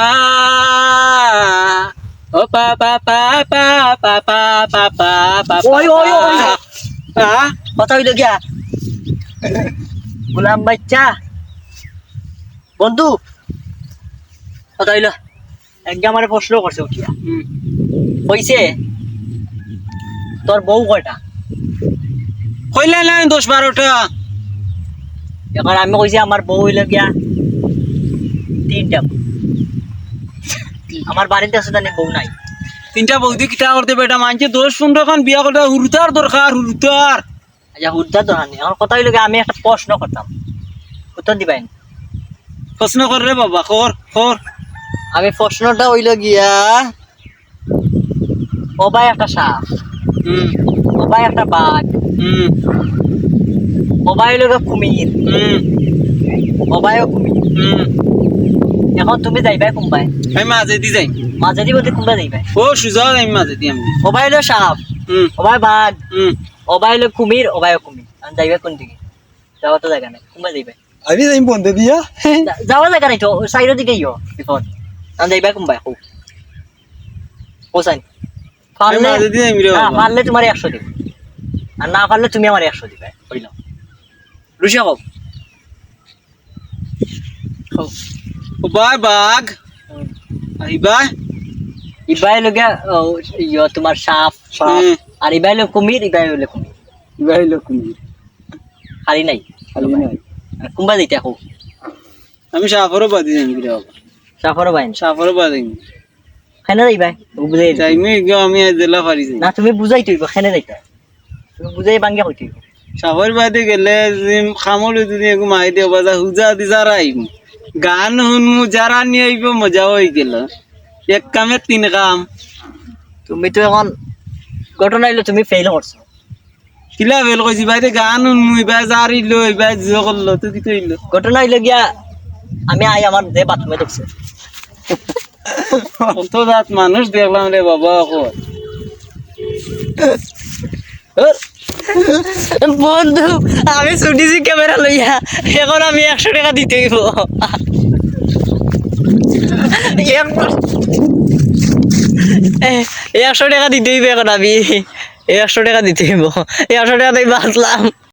আ ও পা পা পা পা পা পা পা পা পা ওই ওই ওই আ কথা হইল গিয়া গোলাম বাচ্চা বন্ধু কথা হইল একদম আমার প্রশ্ন করছে উঠিয়া কইছে তোর বউ কয়টা কইলা না 10-12টা এখন আমি কইছি আমার বউ হইল গিয়া 3টা আমার বাড়িতে আছে জানি বউ নাই 3টা বৌদি কিটা করতে বেটা মানছে 10-15 খান বিয়া করতে হুরতার দরকার হুরতার আচ্ছা হুদ্দা তো হানি আমার কথা হইল গিয়া আমি একটা প্রশ্ন করতাম উত্তর দিবেন প্রশ্ন কর রে বাবা কর আমি প্রশ্নটা হইল গিয়া ওবাই একটা সাপ হুম ওবাই একটা বাঘ হুম ওবাই হইল গিয়া কুমির হুম ওবাইও কুমির হুম এখন তুমি যাইবাই কোনবাই আমি মাঝে দি যাই মাঝারি বলতে কোনবা যাইবাই ও সুজা আমি মাঝে দি আমি ওবাই হইল সাপ হুম ওবাই বাঘ হুম ওবাই হইল কুমির ওবাইও কুমির আমি যাইবা কোন দিকে যাওয়া তো জায়গা নাই কোনবা যাইবাই আমি যাই বন্ধে দিয়া যাওয়া জায়গা নাই তো সাইডের দিকে ইয়ো বিপদ আমি যাইবাই কোনবাই কোসাইন আমি মাঝে দি যাই রে না বাবা পারলে তোমার 100 দিব আর না পারলে তুমি আমার 100 দিবে হইল রুশা হোক ও বাই বাঘ আইবা ইবাই লগা ইয়ো তোমার সাপ হুম। আর ইবাই হলো কুমির ইবাই হলো কুমির ইবাইলো কুমির খালি নাই খালি নাই আর কোনবা যাইতে হোক আমি সাফরও বাদি যাই রে বাবা সাফারও বাইন সাফরও বাদি খানে যাইবাই বুঝাই যাই মি গো আমি জেলা পারি যাই না তুমি বুঝাই তুইব খানে যাইতা তুমি বুঝাই বাঙ্গিয়া হইতে সাফর বাদে গেলে খামল যদি একটু মাই দিয়ে বাজা হুজা দি যারা আইব গান শুনমু যারা নিয়ে আইব মজা হয়ে গেল এক কামে 3 কাম তুমি তো এখন ঘটনা হইলো তুমি ফেল করছো কিলা বেল কইছি বাইরে গান শুনমু এবার জারি লো এবার জিও করলো তুই কি কইলো ঘটনা হইলো গিয়া আমি আই আমার যে বাথরুমে ঢুকছে কত রাত মানুষ দেখলাম রে বাবা এখন বন্ধু আমি ছুটিছি ক্যামেরা লইয়া এখন আমি 100 টাকা দিতে হইব 100 টাকা দিতে হইব এখন আমি 100 টাকা দিতে হইব 100 টাকা দিয়ে বাঁচলাম